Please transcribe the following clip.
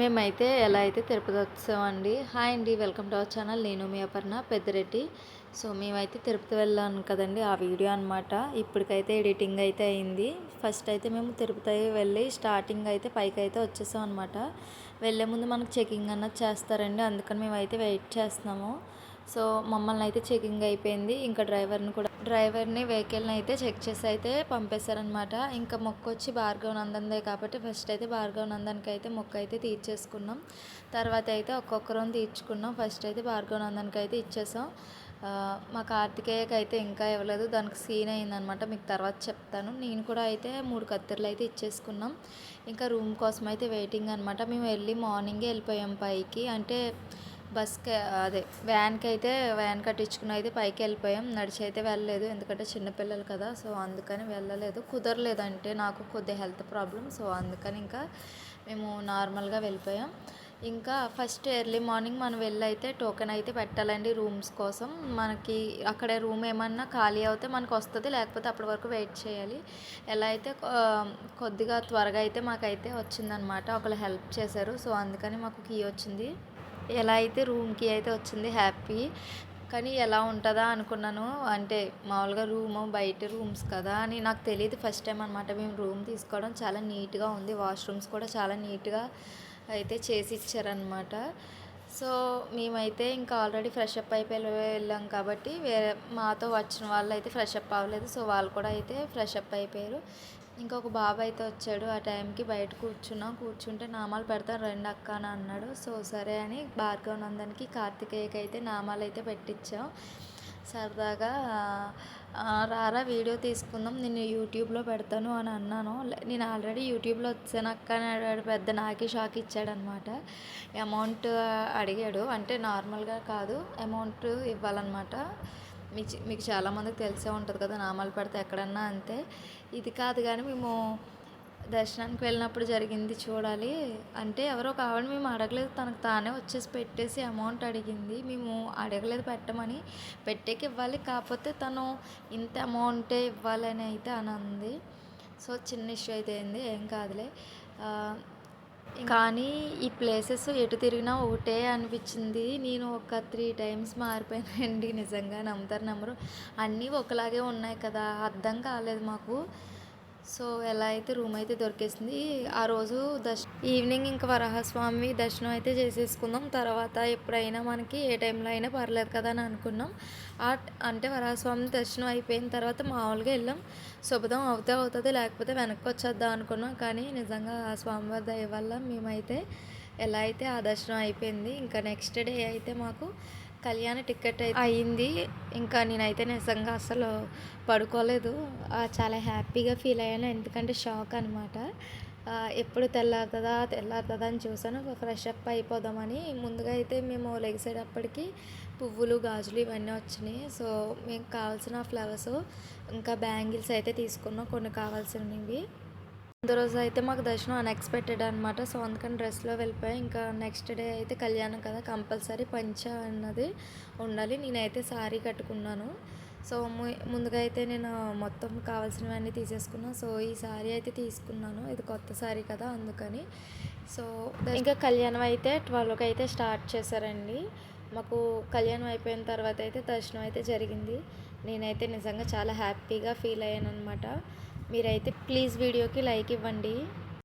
మేమైతే ఎలా అయితే తిరుపతి వచ్చామండి. హాయ్ అండి, వెల్కమ్ టు అవర్ ఛానల్. నేను మీ అపర్ణ పెద్దిరెడ్డి. సో మేమైతే తిరుపతి వెళ్ళాను కదండి, ఆ వీడియో అనమాట. ఇప్పటికైతే ఎడిటింగ్ అయితే అయింది. ఫస్ట్ అయితే మేము తిరుపతి వెళ్ళి స్టార్టింగ్ అయితే పైకి అయితే వచ్చేసాం అనమాట. వెళ్ళే ముందు మనకు చెకింగ్ అన్నది చేస్తారండి, అందుకని మేమైతే వెయిట్ చేస్తున్నాము. సో మమ్మల్ని అయితే చెకింగ్ అయిపోయింది. ఇంకా డ్రైవర్ని వెహికల్ని అయితే చెక్ చేసి అయితే పంపేశారనమాట. ఇంకా మొక్కు వచ్చి భార్గవ నందన్దే కాబట్టి ఫస్ట్ అయితే భార్గవ నందన్కి అయితే మొక్కు అయితే తీర్చేసుకున్నాం. తర్వాత అయితే ఒక్కొక్కరం తీర్చుకున్నాం. ఫస్ట్ అయితే భార్గవ నందన్కి అయితే ఇచ్చేసాం. మా కార్తికేయకి అయితే ఇంకా ఇవ్వలేదు, దానికి సీన్ అయిందనమాట, మీకు తర్వాత చెప్తాను. నేను కూడా అయితే 3 కత్తెరలు అయితే ఇచ్చేసుకున్నాం. ఇంకా రూమ్ కోసం అయితే వెయిటింగ్ అనమాట. మేము వెళ్ళి మార్నింగే వెళ్ళిపోయాం పైకి, అంటే బస్కి అదే వ్యాన్ కట్టించుకుని అయితే పైకి వెళ్ళిపోయాం. నడిచి అయితే వెళ్ళలేదు, ఎందుకంటే చిన్నపిల్లలు కదా, సో అందుకని వెళ్ళలేదు, కుదరలేదు. అంటే నాకు కొద్దిగా హెల్త్ ప్రాబ్లం, సో అందుకని ఇంకా మేము నార్మల్గా వెళ్ళిపోయాం. ఇంకా ఫస్ట్ ఎర్లీ మార్నింగ్ మనం వెళ్ళి అయితే టోకెన్ అయితే పెట్టాలండి రూమ్స్ కోసం. మనకి అక్కడ రూమ్ ఏమన్నా ఖాళీ అవుతే మనకు వస్తుంది, లేకపోతే అప్పటి వరకు వెయిట్ చేయాలి. ఎలా అయితే కొద్దిగా త్వరగా అయితే మాకైతే వచ్చిందనమాట, ఒకళ్ళు హెల్ప్ చేశారు, సో అందుకని మాకు కీ వచ్చింది. ఎలా అయితే రూమ్కి అయితే వచ్చింది, హ్యాపీ. కానీ ఎలా ఉంటుందా అనుకున్నాను, అంటే మామూలుగా బయట రూమ్స్ కదా అని నాకు తెలియదు ఫస్ట్ టైం అనమాట. మేము రూమ్ తీసుకోవడం చాలా నీట్గా ఉంది, వాష్రూమ్స్ కూడా చాలా నీట్గా అయితే చేసి ఇచ్చారనమాట. సో మేమైతే ఇంకా ఆల్రెడీ ఫ్రెష్ అప్ అయిపోయి వెళ్ళాం కాబట్టి మాతో వచ్చిన వాళ్ళు అయితే ఫ్రెష్ అప్ అవ్వలేదు, సో వాళ్ళు కూడా అయితే ఫ్రెష్ అప్ అయిపోయారు. ఇంకొక బాబు అయితే వచ్చాడు, ఆ టైంకి బయట కూర్చుంటే నామాలు పెడతాను రండి అక్క అని అన్నాడు. సో సరే అని భార్గవ నందన్కి కార్తికేయకి అయితే నామాలు అయితే పెట్టించాం. సరదాగా రారా వీడియో తీసుకుందాం, నేను యూట్యూబ్లో పెడతాను అని అన్నాను. నేను ఆల్రెడీ యూట్యూబ్లో వచ్చాను అక్క అని అడిగాడు, పెద్ద నాకే షాక్ ఇచ్చాడనమాట. అమౌంట్ అడిగాడు, అంటే నార్మల్గా కాదు, అమౌంట్ ఇవ్వాలన్నమాట. మీకు చాలామందికి తెలిసే ఉంటుంది కదా, నామాలు పెడితే ఎక్కడన్నా అంతే. ఇది కాదు కానీ మేము దర్శనానికి వెళ్ళినప్పుడు జరిగింది చూడాలి. అంటే ఎవరో కావాలి, మేము అడగలేదు, తనకు తానే వచ్చేసి పెట్టేసి అమౌంట్ అడిగింది. మేము అడగలేదు పెట్టమని, పెట్టేకి ఇవ్వాలి, కాకపోతే తను ఇంత అమౌంటే ఇవ్వాలని అయితే అని అంది. సో చిన్న ఇష్యూ అయితే అయింది, ఏం కాదులే. కానీ ఈ ప్లేసెస్ ఎటు తిరిగినా ఒకటే అనిపించింది. నేను ఒక 3 టైమ్స్ మారిపోయానండి, నిజంగా నమ్ముతారు నమ్మరు. అన్నీ ఒకలాగే ఉన్నాయి కదా, అర్థం కాలేదు మాకు. సో ఎలా అయితే రూమ్ అయితే దొరికేసింది. ఆ రోజు ఈవినింగ్ ఇంకా వరాహస్వామి దర్శనం అయితే చేసేసుకుందాం. తర్వాత ఎప్పుడైనా మనకి ఏ టైంలో అయినా పర్లేదు కదా అని అనుకున్నాం. అంటే వరాహస్వామి దర్శనం అయిపోయిన తర్వాత మామూలుగా వెళ్ళాం, శుభదం అవుతుంది, లేకపోతే వెనక్కి వచ్చేద్దాం అనుకున్నాం. కానీ నిజంగా ఆ స్వామివారి దయ వల్ల మేమైతే ఎలా అయితే ఆ దర్శనం అయిపోయింది. ఇంకా నెక్స్ట్ డే అయితే మాకు కళ్యాణ టికెట్ అయితే అయ్యింది. ఇంకా నేనైతే నిజంగా అసలు పడుకోలేదు, చాలా హ్యాపీగా ఫీల్ అయ్యాను, ఎందుకంటే షాక్ అనమాట. ఎప్పుడు తెల్లారుతుందా అని చూసాను. ఫ్రెష్ అప్ అయిపోదామని ముందుగా అయితే మేము లెగిసేటప్పటికి పువ్వులు గాజులు ఇవన్నీ వచ్చినాయి. సో మేము కావాల్సిన ఫ్లవర్స్ ఇంకా బ్యాంగిల్స్ అయితే తీసుకున్నాం, కొన్ని కావాల్సినవి. ముందు రోజు అయితే మాకు దర్శనం అన్ఎక్స్పెక్టెడ్ అనమాట, సో అందుకని డ్రెస్లో వెళ్ళిపోయాయి. ఇంకా నెక్స్ట్ డే అయితే కళ్యాణం కదా, కంపల్సరీ పంచ అన్నది ఉండాలి. నేనైతే శారీ కట్టుకున్నాను. సో ముందుగా అయితే నేను మొత్తం కావాల్సినవన్నీ తీసేసుకున్నాను. సో ఈ శారీ అయితే తీసుకున్నాను, ఇది కొత్త శారీ కదా అందుకని. సో ఇంకా కళ్యాణం అయితే 12కి అయితే స్టార్ట్ చేశారండి. మాకు కళ్యాణం అయిపోయిన తర్వాత అయితే దర్శనం అయితే జరిగింది. నేనైతే నిజంగా చాలా హ్యాపీగా ఫీల్ అయ్యాను అనమాట. మీరైతే ప్లీజ్ వీడియోకి లైక్ ఇవ్వండి.